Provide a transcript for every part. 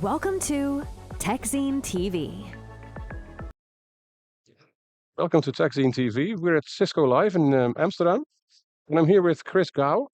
Welcome to TechZine TV. Welcome to TechZine TV. We're at Cisco Live in Amsterdam, and I'm here with Chris Gow.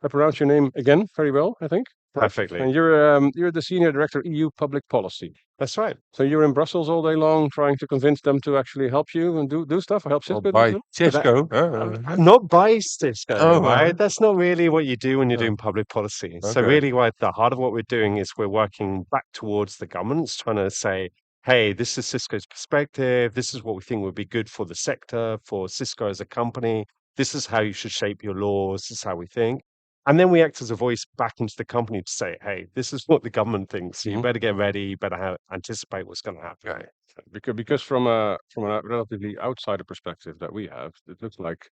I pronounced your name again very well, I think. Perfectly. And you're the Senior Director EU Public Policy. That's right. So you're in Brussels all day long trying to convince them to actually help you and do stuff, or help Well, Cisco do by stuff? Cisco. Not by Cisco, Oh, right? That's not really what you do when you're Oh, doing public policy. So okay. really, the heart of what we're doing is we're working back towards the governments, trying to say, hey, this is Cisco's perspective. This is what we think would be good for the sector, for Cisco as a company. This is how you should shape your laws. This is how we think. And then we act as a voice back into the company to say, hey, this is what the government thinks. So you Mhm. better get ready. You better anticipate what's going to happen. Okay. Because from a relatively outsider perspective that we have, it looks like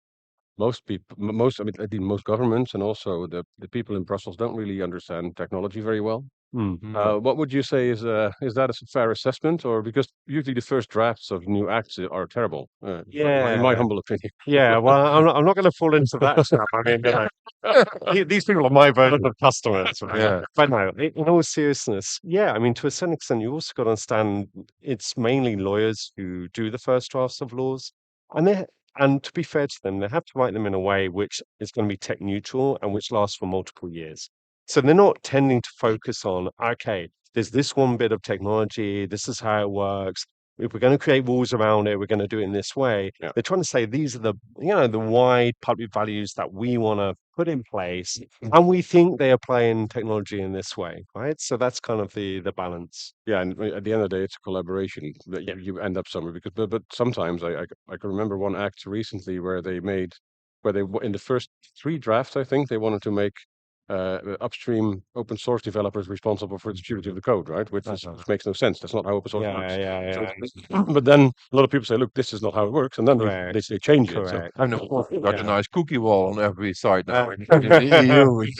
most people, most I mean, I think most governments and also the people in Brussels don't really understand technology very well. No. What would you say is that a fair assessment, or because usually the first drafts of new acts are terrible, in my Yeah. humble opinion. Yeah, well, I'm not going to fall into that trap. I mean, these people are my version of customers, right? Yeah. But no, in all seriousness, yeah, I mean, to a certain extent, you also got to understand it's mainly lawyers who do the first drafts of laws, and and to be fair to them, they have to write them in a way which is going to be tech neutral and which lasts for multiple years. So they're not tending to focus on, okay, there's this one bit of technology, this is how it works. If we're going to create rules around it, we're going to do it in this way. Yeah. They're trying to say these are the wide public values that we want to put in place, and we think they apply in technology in this way, right? So that's kind of the balance. Yeah, and at the end of the day, it's a collaboration that Yeah. you end up somewhere. Because, but sometimes I can remember one act recently where in the first three drafts, I think they wanted to make upstream open source developers responsible for the security of the code, right? Which makes no sense. That's not how open source works. Yeah. So but then a lot of people say, look, this is not how it works, and then they change it. So Correct. And of course, you got Yeah. a nice cookie wall on every side now. Uh, In the EU, which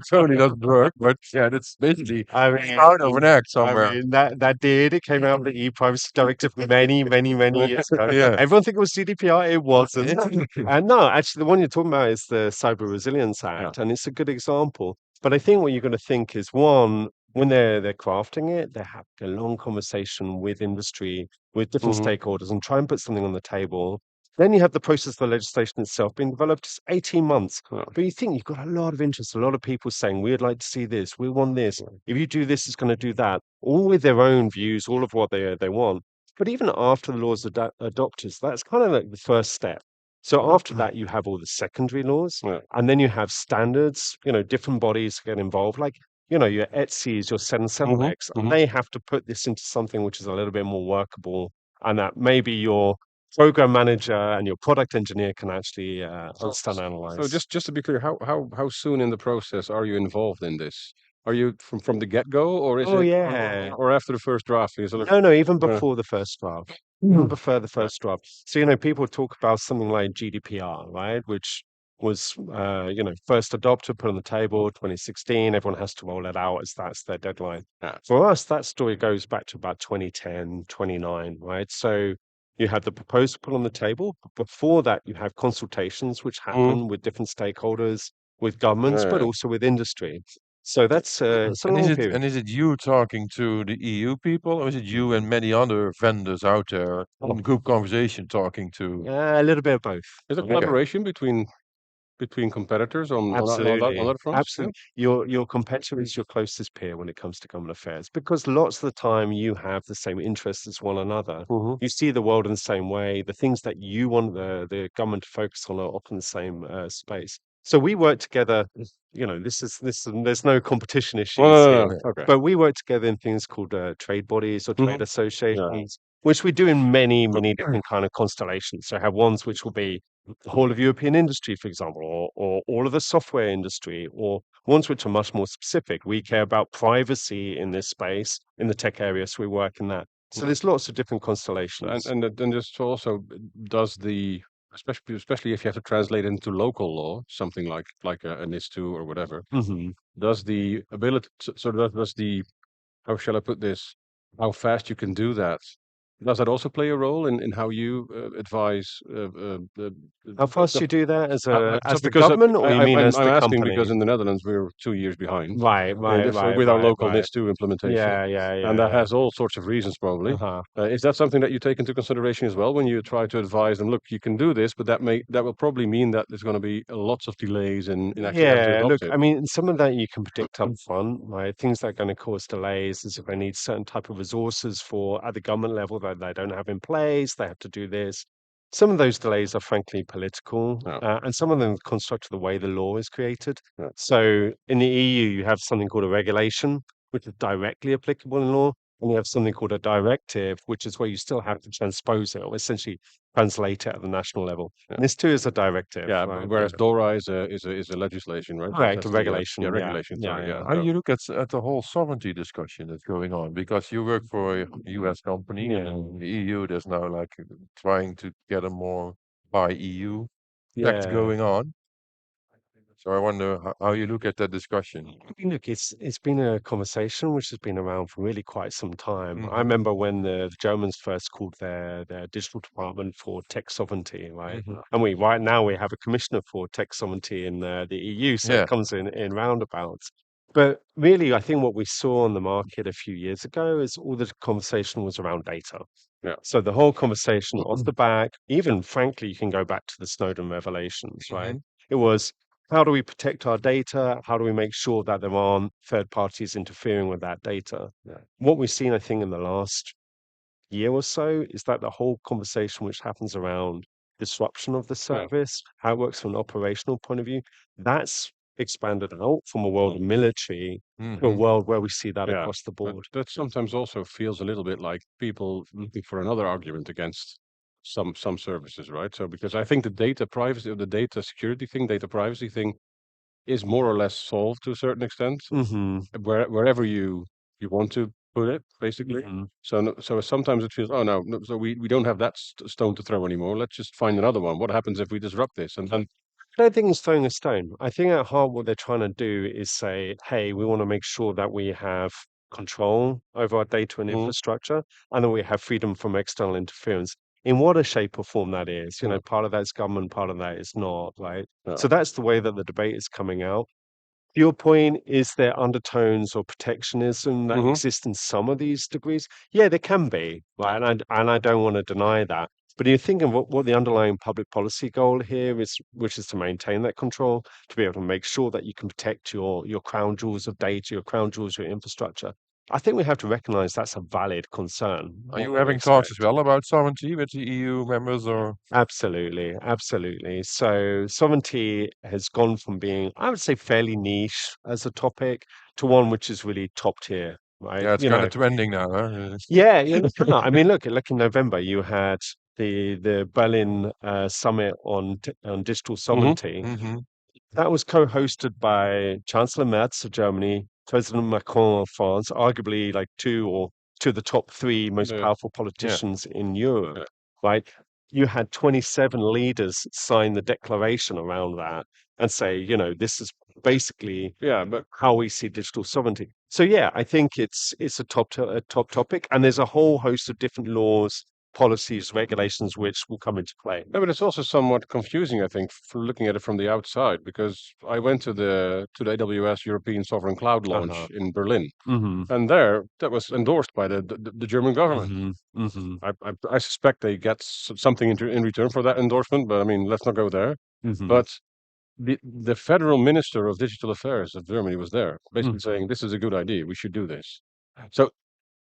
totally doesn't work. But yeah, that's basically I the mean, start of an act somewhere. I mean that did. It came out of the e-privacy directive many years ago. Yeah. Everyone think it was GDPR. It wasn't. And no, actually, the one you're talking about is the Cyber Resilience Act, and it's a good example. But I think what you're going to think is one, when they're crafting it, they have a long conversation with industry, with different Mhm. stakeholders, and try and put something on the table. Then you have the process of the legislation itself being developed. It's 18 months. Yeah. But you think you've got a lot of interest, a lot of people saying, we'd like to see this, we want this. If you do this, it's going to do that, all with their own views, all of what they want. But even after the laws are adopted, that's kind of like the first step. So after that, you have all the secondary laws, Yeah. and then you have standards, different bodies get involved, like, your Etsy's, your 778X, and they have to put this into something which is a little bit more workable, and that maybe your program manager and your product engineer can actually understand and analyze. So just to be clear, how soon in the process are you involved in this? Are you from the get-go, or is Oh, it yeah. or after the first draft? Is it No, even uh, before the first draft. Even before the first draft. So, people talk about something like GDPR, right? Which was, first adopted, put on the table, 2016. Everyone has to roll it out as that's their deadline. Yeah. For us, that story goes back to about 2010, 29, right? So you had the proposal put on the table. But before that, you have consultations which happen with different stakeholders, with governments, but Yeah. also with industry. So that's it's a And long period. is it you talking to the EU people, or is it you and many other vendors out there in group conversation talking to? A little bit of both. Is there Okay. collaboration between competitors on Absolutely. that front? Absolutely. Your competitor is your closest peer when it comes to government affairs, because lots of the time you have the same interests as one another. Mhm. You see the world in the same way. The things that you want the government to focus on are often the same space. So we work together. There's no competition issues here, No. Okay. but we work together in things called trade bodies or trade Yeah. associations, which we do in many different kind of constellations. So I have ones which will be the whole of European industry, for example, or all of the software industry, or ones which are much more specific. We care about privacy in this space, in the tech area, so we work in that. So there's lots of different constellations. And just also does especially if you have to translate into local law, something like a NIS2 or whatever, Mhm. does the ability, so does the, how shall I put this, how fast you can do that Does that also play a role in how you advise? How fast you do that as the Because government, or you mean as I'm the asking company? because in the Netherlands we're 2 years behind, Right, and right, right, with our right, local right. NIS2 implementation, Yeah, yeah, and yeah, that yeah. has all sorts of reasons probably. Uh-huh. Is that something that you take into consideration as well when you try to advise them? Look, you can do this, but that will probably mean that there's going to be lots of delays in actually having to Yeah, look, adopt it. I mean, some of that you can predict up front, right? Things that are going to cause delays is if they need certain type of resources for at the government level that they don't have in place, they have to do this. Some of those delays are frankly political, Yeah, and some of them are constructed the way the law is created. yeah, So in the EU, you have something called a regulation, which is directly applicable in law, and you have something called a directive, which is where you still have to transpose it or essentially translate it at the national level. yeah. And this too is a directive, Yeah, right? whereas DORA is a legislation, right? Correct, a That's the regulation. Yeah, regulation. yeah, Sorry, yeah. yeah. How do So you look at the whole sovereignty discussion that's going on? Because you work for a US company, and Yeah, in the EU, there's now like trying to get a more buy EU tax yeah. going on. So I wonder how you look at that discussion. I mean, look, it's been a conversation which has been around for really quite some time. I Hmm. remember when the Germans first called their digital department for tech sovereignty, right? Hmm. And we right now we have a commissioner for tech sovereignty in the EU, so it Yeah. comes in roundabouts. But really, I think what we saw on the market a few years ago is all the conversation was around data. yeah, So the whole conversation off the back, even frankly, you can go back to the Snowden revelations, right? Hmm. It was how do we protect our data? How do we make sure that there aren't third parties interfering with that data? yeah, What we've seen, I think, in the last year or so is that the whole conversation which happens around disruption of the yeah. service, how it works from an operational point of view, that's expanded out from a world of military to a Hmm. world where we see that Yeah, across the but board. that sometimes also feels a little bit like people looking for another argument against some services, right? So because I think the data privacy or the data security thing, data privacy thing is more or less solved to a certain extent, Hmm. wherever you want to put it, basically. Hmm. So so sometimes it feels, oh no, so we don't have that stone to throw anymore. Let's just find another one. What happens if we disrupt this? And then I don't think it's throwing a stone. I think at heart, what they're trying to do is say, hey, we want to make sure that we have control over our data and Mhm. infrastructure and that we have freedom from external interference. In what a shape or form that is, Yeah, part of that is government, part of that is not, right? yeah, So that's the way that the debate is coming out. To your point, is there undertones or protectionism that hmm exist in some of these degrees? Yeah, there can be, right? And I don't want to deny that. But you're thinking what the underlying public policy goal here is, which is to maintain that control, to be able to make sure that you can protect your crown jewels of data, your crown jewels, your infrastructure. I think we have to recognize that's a valid concern. Are What you we having talks as expect. well about sovereignty with the EU members, or? Absolutely, absolutely. So sovereignty has gone from being, I would say, fairly niche as a topic to one which is really top tier, right? Yeah, it's kind of trending now, huh? Yeah, I mean, look in November you had the Berlin summit on digital hmm sovereignty. Hmm. That was co-hosted by Chancellor Merz of Germany, President Macron of France, arguably like two of the top three most yeah, powerful Yeah. politicians in Europe, yeah, right? You had 27 leaders sign the declaration around that and say, this is basically yeah. But how we see digital sovereignty. So yeah, I think it's a top topic, and there's a whole host of different laws, policies, regulations which will come into play. no, but it's also somewhat confusing, I think, for looking at it from the outside, because I went to the AWS European Sovereign Cloud Uh-huh. launch in Berlin, Mm-hmm. and there that was endorsed by the German government. Mm-hmm. Mm-hmm. I suspect they get something in return for that endorsement, but I mean, let's not go there. Mm-hmm. But the federal minister of digital affairs of Germany was there, basically Mm-hmm. saying this is a good idea. We should do this. So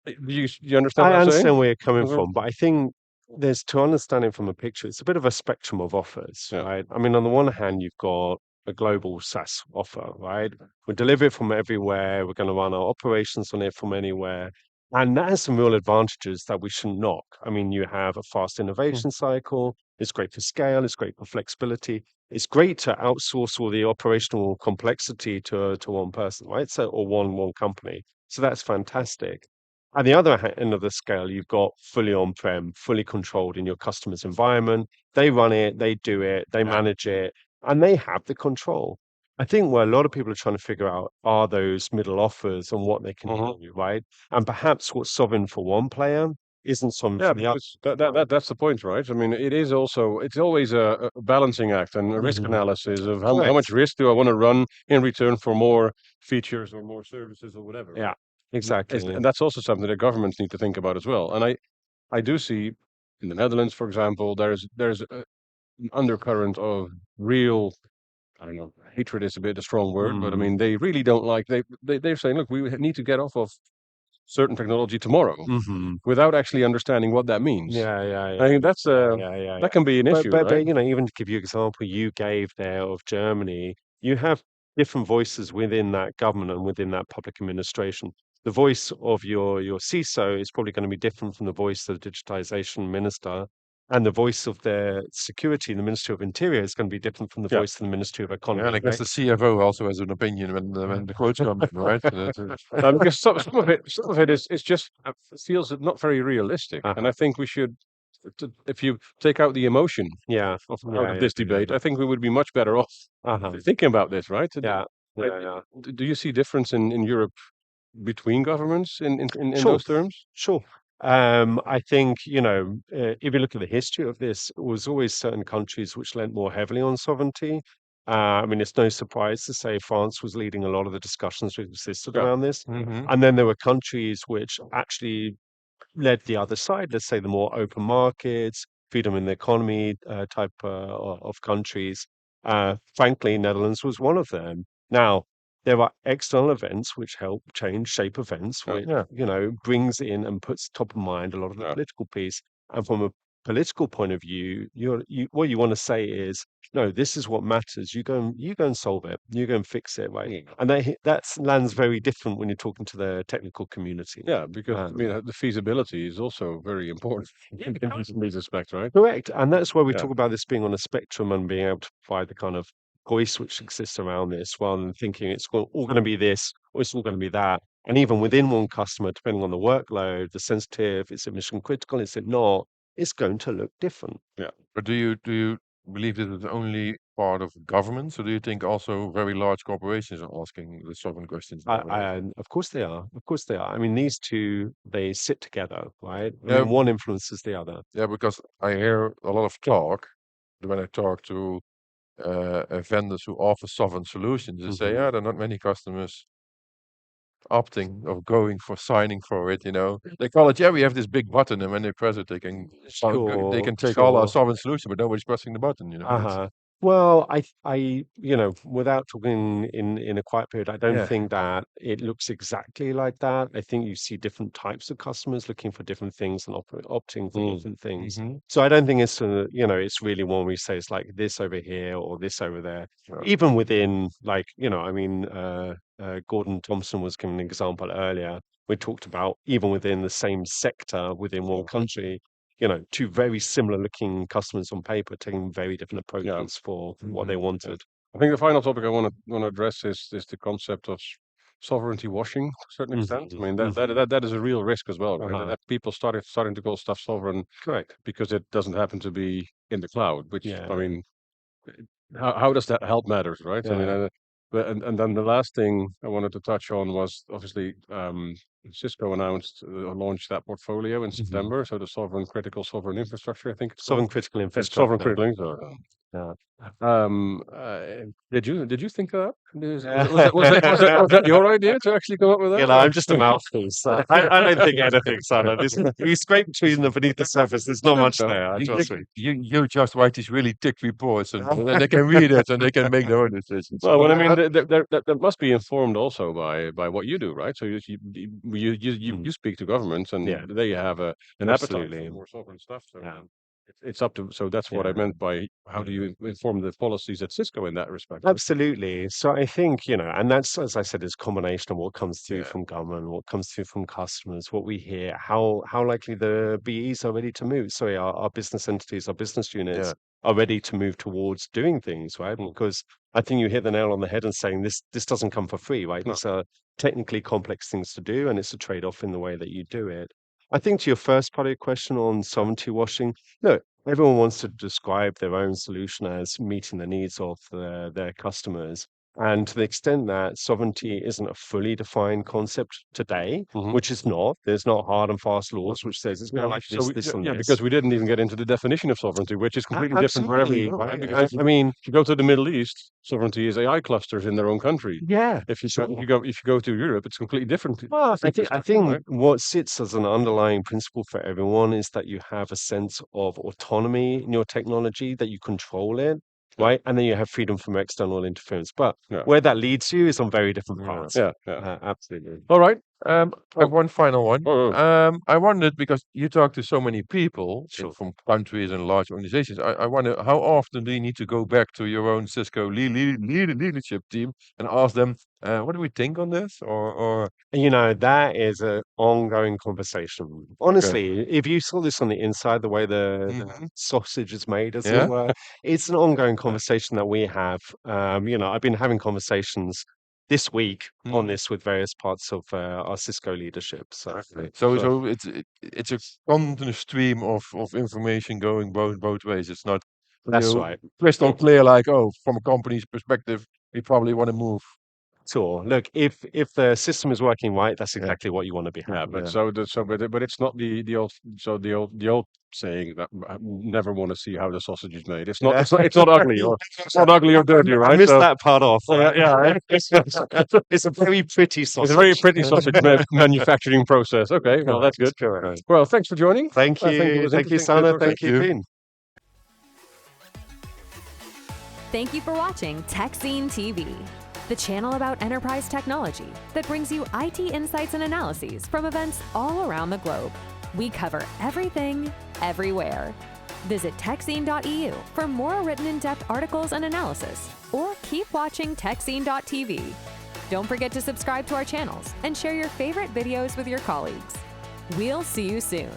do you understand I what I'm saying? understand where you're coming Mhm. from, but I think there's to understand it from a picture, it's a bit of a spectrum of offers, Yeah. right? I mean, on the one hand, you've got a global SaaS offer, right? We deliver it from everywhere. We're going to run our operations on it from anywhere. And that has some real advantages that we shouldn't knock. I mean, you have a fast Mm. innovation cycle. It's great for scale. It's great for flexibility. It's great to outsource all the operational complexity to one person, right? So, or one company. So that's fantastic. At the other end of the scale, you've got fully on-prem, fully controlled in your customer's environment. They run it, they do it, they Yeah. manage it, and they have the control. I think where a lot of people are trying to figure out are those middle offers and what they can Mhm. do, right? And perhaps what's sovereign for one player isn't sovereign Yeah, for the other. because that's the point, right? I mean, it's always a balancing act and a risk Mhm. analysis of how much Correct. risk do I want to run in return for more features or more services or whatever, right? Yeah, exactly. And that's also something that governments need to think about as well. And I do see in the Netherlands, for example, there's an undercurrent of real, I don't know, hatred is a bit a strong word, but I Mm. mean, they really don't like, they're saying, look, we need to get off of certain technology tomorrow Mhm. without actually understanding what that means. Yeah, yeah, I yeah. think Yeah. that can be an issue, But right? you know, even to give you an example you gave there of Germany, you have different voices within that government and within that public administration. The voice of your CISO is probably going to be different from the voice of the digitization minister, and the voice of their security, the Ministry of Interior, is going to be different from the Yeah. voice of the Ministry of Yeah, Economy, and I guess right? the CFO also has an opinion when the quotes come in, right? Because some of it is just feels not very realistic, and I think we should, if you take out the emotion Yeah, out of this debate, I think we would be much better off thinking about this, right? yeah, I- yeah. Do you see difference in Europe between governments in Sure, those terms? sure. I think, you know, if you look at the history of this, it was always certain countries which lent more heavily on sovereignty. I mean, it's no surprise to say France was leading a lot of the discussions which existed Yeah. around this. Hmm. And then there were countries which actually led the other side, let's say the more open markets, freedom in the economy type of countries. Frankly, Netherlands was one of them. Now, there are external events which help change shape events, Yeah. which, Yeah. you know, brings in and puts top of mind a lot of the Yeah. political piece. And from a political point of view, what you want to say is, no, this is what matters. You go and solve it. You go and fix it, right? And that lands very different when you're talking to the technical community. Yeah, because I Um, mean, the feasibility is also very important in these aspects, right? Correct. And that's why we Yeah. talk about this being on a spectrum and being able to provide the kind of voice which exists around this rather than thinking it's all going to be this or it's all going to be that. And even within one customer, depending on the workload, the sensitive, is it mission critical, is it not, it's going to look different. Yeah. But do you believe this is only part of governments, or do you think also very large corporations are asking the sovereign questions nowadays? And of course they are. Of course they are. I mean, these two, they sit together, right? I Yeah, mean, one influences the other. yeah, because I hear a lot of talk when I talk to vendors who offer sovereign solutions. They say, Mhm. yeah, there are not many customers opting or going for signing for it. They call it, yeah, we have this big button, and when they press it, they can Sure, take all our sure. sovereign solution, but nobody's pressing the button. It's Uh-huh. Well, you know, without talking in a quiet period, I don't yeah, think that it looks exactly like that. I think you see different types of customers looking for different things and opting for different things. hmm So I don't think it's you know, it's really one we say it's like this over here or this over there. yeah, Even within, like, you know, I mean, Gordon Thompson was given an example earlier. We talked about even within the same sector within one country, you know, two very similar looking customers on paper taking very different Yeah. approaches for what they Mhm. wanted. I think the final topic I want to address is the concept of sovereignty washing to a certain extent. I Mhm, mean, mhm. that is a real risk as well, right? Uh-huh. That people starting to call stuff sovereign Correct. because it doesn't happen to be in the cloud, which, I Yeah, mean, how does that help matters, right? I mean, yeah. and then the last thing I wanted to touch on was obviously Cisco announced launched that portfolio in Mhm. September. So the critical sovereign infrastructure, I think it's called. Sovereign critical It's sovereign infrastructure. critical infrastructure. Yeah. Did you think of that? Was that your idea to actually come up with You that? know, I'm just a mouthpiece. I don't think anything, son. We scrape between the beneath the surface. There's not much No. there. Trust me. You just write these really thick reports, and then they can read it and they can make their own decisions. Well, I mean, that must be informed also by what you do, right? So you speak to governments, and Yeah. they have an appetite Absolutely. for more sovereign stuff. So Yeah. it's up to. So that's what I Yeah. meant by how do you inform the policies at Cisco in that respect? Absolutely. So I think, you know, and that's, as I said, is a combination of what comes through Yeah. from government, what comes through from customers, what we hear, how likely the BEs are ready to move. Sorry, our business entities, our business units Yeah. are ready to move towards doing things, right? Because I think you hit the nail on the head and saying this doesn't come for free, right? No. These are technically complex things to do, and it's a trade-off in the way that you do it. I think to your first part of your question on sovereignty washing, look, everyone wants to describe their own solution as meeting the needs of their customers. And to the extent that sovereignty isn't a fully defined concept today, which is not, there's not hard and fast laws which says it's going to like So this, and yeah, this. because we didn't even get into the definition of sovereignty, which is completely different wherever you go. Right? Because I mean, if you go to the Middle East, sovereignty is AI clusters in their own country. yeah. If you go to Europe, it's completely different. Well, I think right? what sits as an underlying principle for everyone is that you have a sense of autonomy in your technology, that you control it, right? And then you have freedom from external interference. But where that leads you is on very different paths. Yeah. Absolutely. All right. I have one final one. Oh. I wondered, because you talk to so many people Sure. from countries and large organizations, I wonder, how often do you need to go back to your own Cisco leadership team and ask them, what do we think on this? Or You know, that is an ongoing conversation. Honestly, if you saw this on the inside, the way the sausage is made, as it were, it's an ongoing conversation that we have. You know, I've been having conversations this week on this with various parts of our Cisco leadership. So it's a continuous stream of information going both ways. It's not that's right. crystal clear, like, oh, from a company's perspective, we probably want to move. Sure. Look, if the system is working right, that's exactly what you want to be having. But it's not the old saying that never want to see how the sausage is made. It's not ugly or it's not ugly or dirty, right? I missed that part off. It's a very pretty sausage. It's a very pretty sausage manufacturing process. Okay, well that's good. Correct. Well, thanks for joining. Thank you, Sana. Thank you, Finn. Thank you for watching TechZine TV, the channel about enterprise technology that brings you IT insights and analyses from events all around the globe. We cover everything, everywhere. Visit techzine.eu for more written in-depth articles and analysis, or keep watching techzine.tv. Don't forget to subscribe to our channels and share your favorite videos with your colleagues. We'll see you soon.